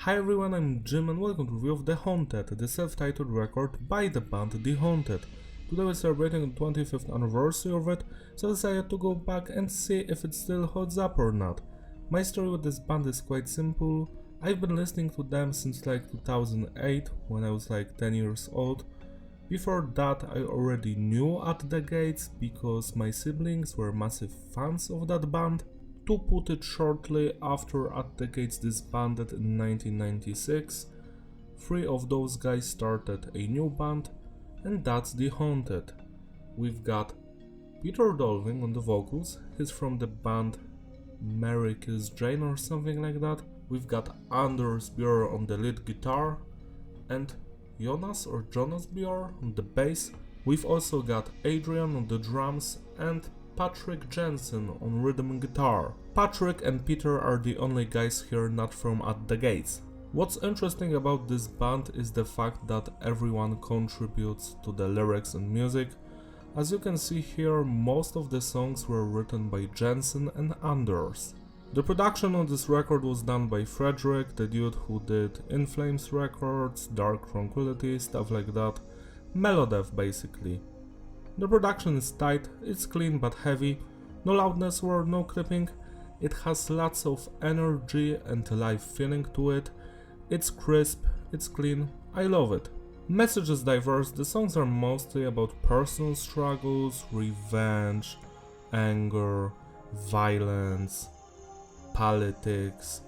Hi everyone, I'm Jim and welcome to review of The Haunted, the self-titled record by the band The Haunted. Today we're celebrating the 25th anniversary of it, so I decided to go back and see if it still holds up or not. My story with this band is quite simple. I've been listening to them since like 2008, when I was like 10 years old. Before that I already knew At the Gates because my siblings were massive fans of that band. To put it shortly, after At the Gates disbanded in 1996, three of those guys started a new band, and that's The Haunted. We've got Peter Dolving on the vocals, he's from the band Mary Kills Jane or something like that. We've got Anders Björk on the lead guitar, and Jonas Björk on the bass. We've also got Adrian on the drums and Patrick Jensen on rhythm and guitar. Patrick and Peter are the only guys here not from At the Gates. What's interesting about this band is the fact that everyone contributes to the lyrics and music. As you can see here, most of the songs were written by Jensen and Anders. The production on this record was done by Frederick, the dude who did In Flames Records, Dark Tranquility, stuff like that. Melodeath basically. The production is tight, it's clean but heavy, no loudness or no clipping, it has lots of energy and live feeling to it, it's crisp, it's clean, I love it. Message is diverse, the songs are mostly about personal struggles, revenge, anger, violence, politics,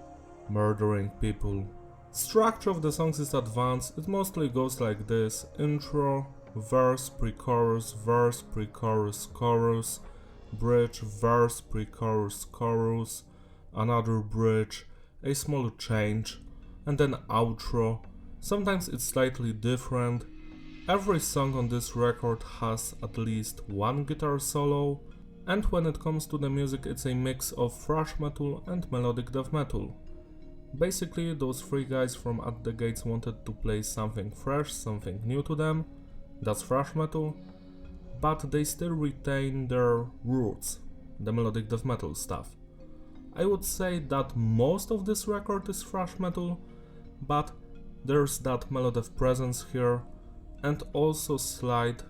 murdering people. Structure of the songs is advanced, it mostly goes like this: intro, verse, pre-chorus, chorus, bridge, verse, pre-chorus, chorus, another bridge, a small change, and then outro. Sometimes it's slightly different. Every song on this record has at least one guitar solo, and when it comes to the music it's a mix of thrash metal and melodic death metal. Basically, those three guys from At the Gates wanted to play something fresh, something new to them. That's thrash metal, but they still retain their roots, the melodic death metal stuff. I would say that most of this record is thrash metal, but there's that melodeath presence here, and also slight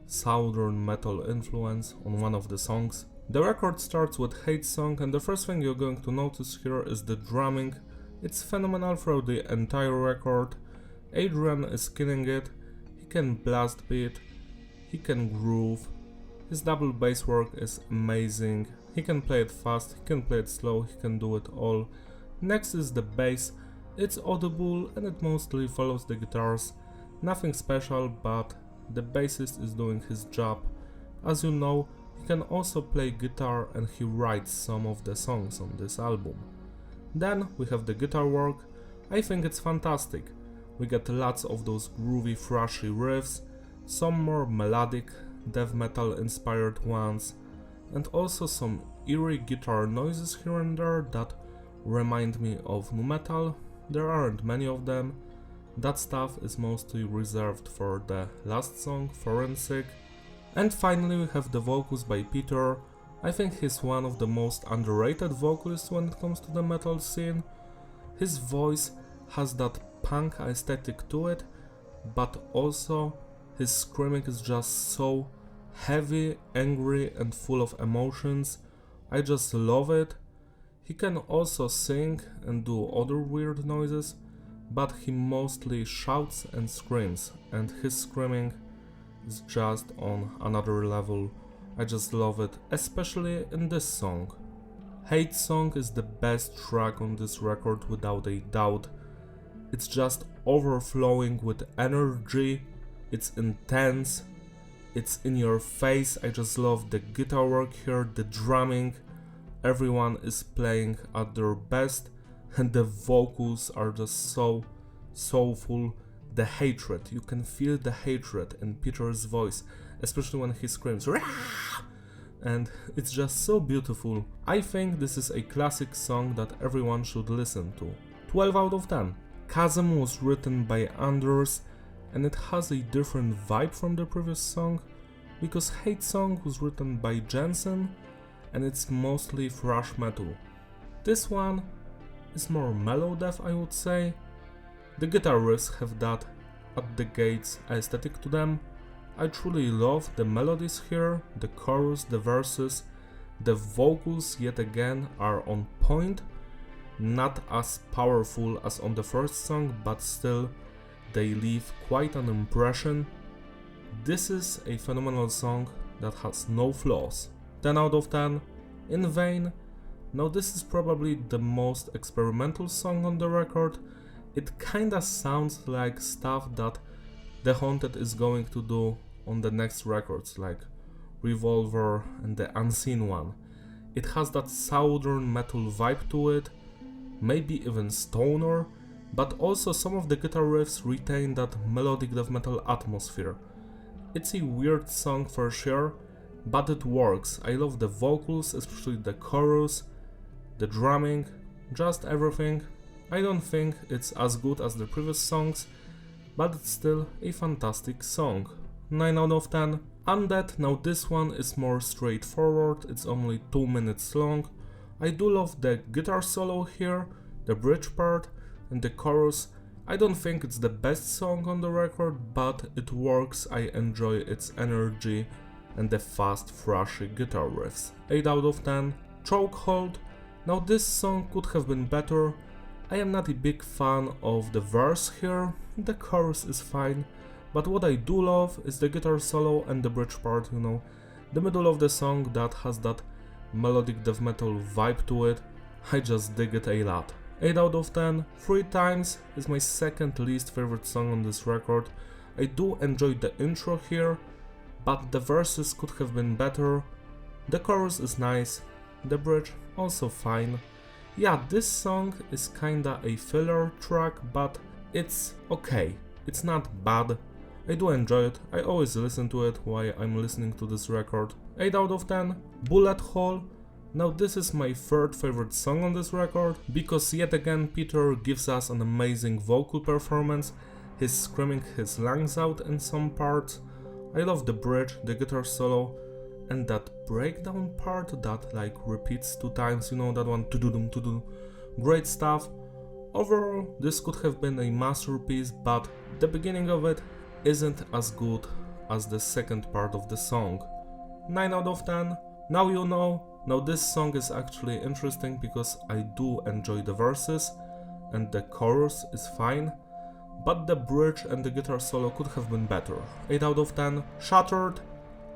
southern metal influence on one of the songs. The record starts with Hate Song, and the first thing you're going to notice here is the drumming. It's phenomenal throughout the entire record. Adrian is killing it. He can blast beat, he can groove, his double bass work is amazing, he can play it fast, he can play it slow, he can do it all. Next is the bass, it's audible and it mostly follows the guitars, nothing special, but the bassist is doing his job. As you know, he can also play guitar and he writes some of the songs on this album. Then we have the guitar work, I think it's fantastic. We get lots of those groovy, thrashy riffs, some more melodic, death metal inspired ones, and also some eerie guitar noises here and there that remind me of nu metal. There aren't many of them. That stuff is mostly reserved for the last song, Forensic. And finally we have the vocals by Peter. I think he's one of the most underrated vocalists when it comes to the metal scene. His voice has that punk aesthetic to it, but also his screaming is just so heavy, angry and full of emotions. I just love it. He can also sing and do other weird noises, but he mostly shouts and screams, and his screaming is just on another level. I just love it, especially in this song. Hate Song is the best track on this record without a doubt. It's just overflowing with energy, it's intense, it's in your face. I just love the guitar work here, the drumming, everyone is playing at their best, and the vocals are just so soulful. The hatred, you can feel the hatred in Peter's voice, especially when he screams, "Rah!" And it's just so beautiful. I think this is a classic song that everyone should listen to. 12 out of 10. Chasm was written by Anders, and it has a different vibe from the previous song, because Hate Song was written by Jensen, and it's mostly thrash metal. This one is more mellow death, I would say. The guitar riffs have that at the gates aesthetic to them. I truly love the melodies here, the chorus, the verses, the vocals yet again are on point. Not as powerful as on the first song, but still they leave quite an impression. This is a phenomenal song that has no flaws. 10 out of 10. In vain. Now this is probably the most experimental song on the record. It kinda sounds like stuff that The Haunted is going to do on the next records, like Revolver and the Unseen one. It has that southern metal vibe to it, maybe even stoner, but also some of the guitar riffs retain that melodic death metal atmosphere. It's a weird song for sure, but it works. I love the vocals, especially the chorus, the drumming, just everything. I don't think it's as good as the previous songs, but it's still a fantastic song. 9 out of 10. Undead, now this one is more straightforward, it's only 2 minutes long. I do love the guitar solo here, the bridge part and the chorus. I don't think it's the best song on the record, but it works. I enjoy its energy and the fast, thrashy guitar riffs. 8 out of 10. Chokehold. Now this song could have been better. I am not a big fan of the verse here, the chorus is fine, but what I do love is the guitar solo and the bridge part, you know, the middle of the song that has that melodic death metal vibe to it. I just dig it a lot. 8 out of 10. 3 Times is my second least favorite song on this record. I do enjoy the intro here, but the verses could have been better. The chorus is nice, the bridge also fine. Yeah, this song is kinda a filler track, but it's okay. It's not bad. I do enjoy it. I always listen to it while I'm listening to this record. 8 out of 10. Bullet Hole. Now this is my third favorite song on this record, because yet again Peter gives us an amazing vocal performance. He's screaming his lungs out in some parts. I love the bridge, the guitar solo, and that breakdown part that like repeats 2 times, you know, that one, to-do-dum. Great stuff. Overall, this could have been a masterpiece, but the beginning of it isn't as good as the second part of the song. 9 out of 10. Now you know. Now this song is actually interesting because I do enjoy the verses and the chorus is fine, but the bridge and the guitar solo could have been better. 8 out of 10. Shattered.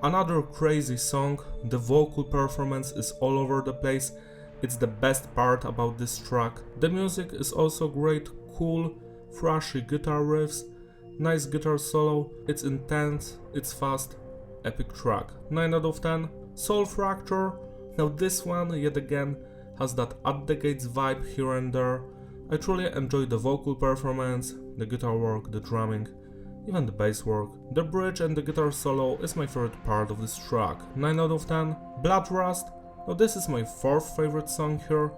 Another crazy song. The vocal performance is all over the place. It's the best part about this track. The music is also great, cool, thrashy guitar riffs, nice guitar solo. It's intense, it's fast, epic track. 9 out of 10. Soul Fracture. Now this one yet again has that At the Gates vibe here and there. I truly enjoy the vocal performance, the guitar work, the drumming, even the bass work. The bridge and the guitar solo is my favorite part of this track. 9 out of 10. Blood Rust. Now this is my fourth favorite song here.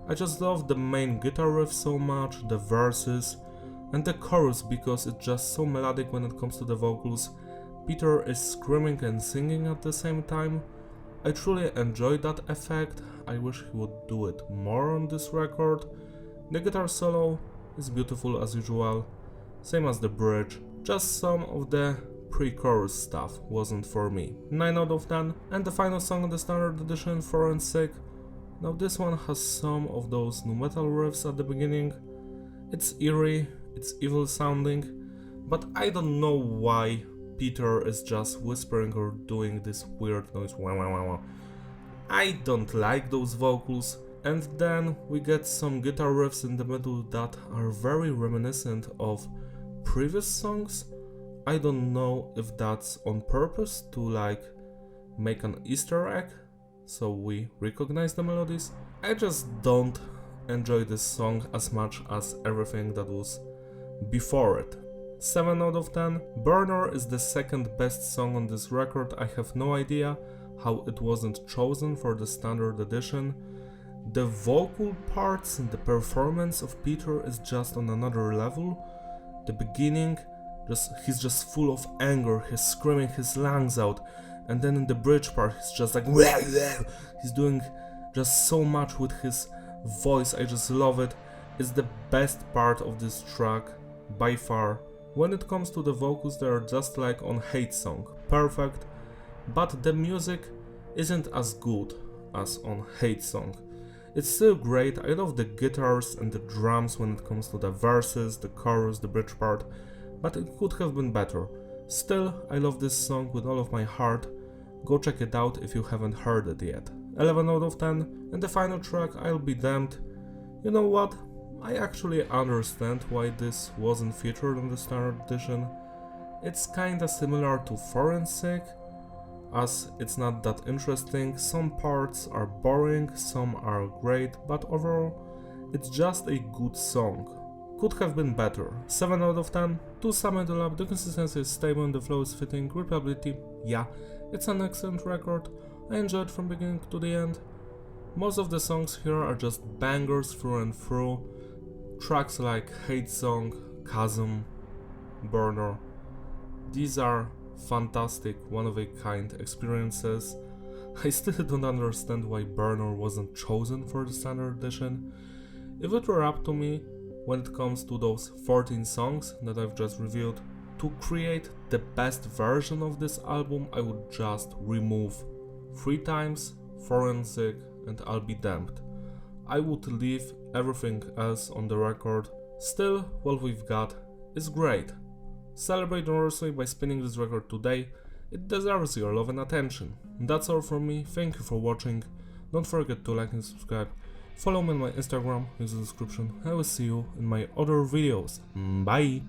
I just love the main guitar riff so much, the verses and the chorus because it's just so melodic when it comes to the vocals. Peter is screaming and singing at the same time. I truly enjoy that effect. I wish he would do it more on this record. The guitar solo is beautiful as usual, same as the bridge. Just some of the pre-chorus stuff wasn't for me. 9 out of 10. And the final song on the standard edition, Forensic. Now this one has some of those nu metal riffs at the beginning. It's eerie, it's evil sounding, but I don't know why Peter is just whispering or doing this weird noise. I don't like those vocals. And then we get some guitar riffs in the middle that are very reminiscent of previous songs. I don't know if that's on purpose to like make an Easter egg so we recognize the melodies. I just don't enjoy this song as much as everything that was before it. 7 out of 10. Burner is the second best song on this record. I have no idea how it wasn't chosen for the standard edition. The vocal parts and the performance of Peter is just on another level. The beginning, he's just full of anger, he's screaming his lungs out, and then in the bridge part he's just like he's doing just so much with his voice. I just love it. is the best part of this track by far. When it comes to the vocals, they are just like on Hate Song, perfect, but the music isn't as good as on Hate Song. It's still great, I love the guitars and the drums when it comes to the verses, the chorus, the bridge part, but it could have been better. Still, I love this song with all of my heart. Go check it out if you haven't heard it yet. 11 out of 10, and the final track, I'll Be Damned. You know what? I actually understand why this wasn't featured on the standard edition. It's kinda similar to Forensic, as it's not that interesting. Some parts are boring, some are great, but overall, it's just a good song. Could have been better. 7 out of 10. To sum it all up, the consistency is stable and the flow is fitting. Replayability, yeah, it's an excellent record. I enjoyed from beginning to the end. Most of the songs here are just bangers through and through. Tracks like Hate Song, Chasm, Burner. These are fantastic, one-of-a-kind experiences. I still don't understand why Burner wasn't chosen for the standard edition. If it were up to me, when it comes to those 14 songs that I've just reviewed, to create the best version of this album, I would just remove 3 times, Forensic, and I'll Be Damned. I would leave everything else on the record. Still, what we've got is great. Celebrate anniversary by spinning this record today. It deserves your love and attention. That's all from me. Thank you for watching. Don't forget to like and subscribe. Follow me on my Instagram in the description. I will see you in my other videos. Bye!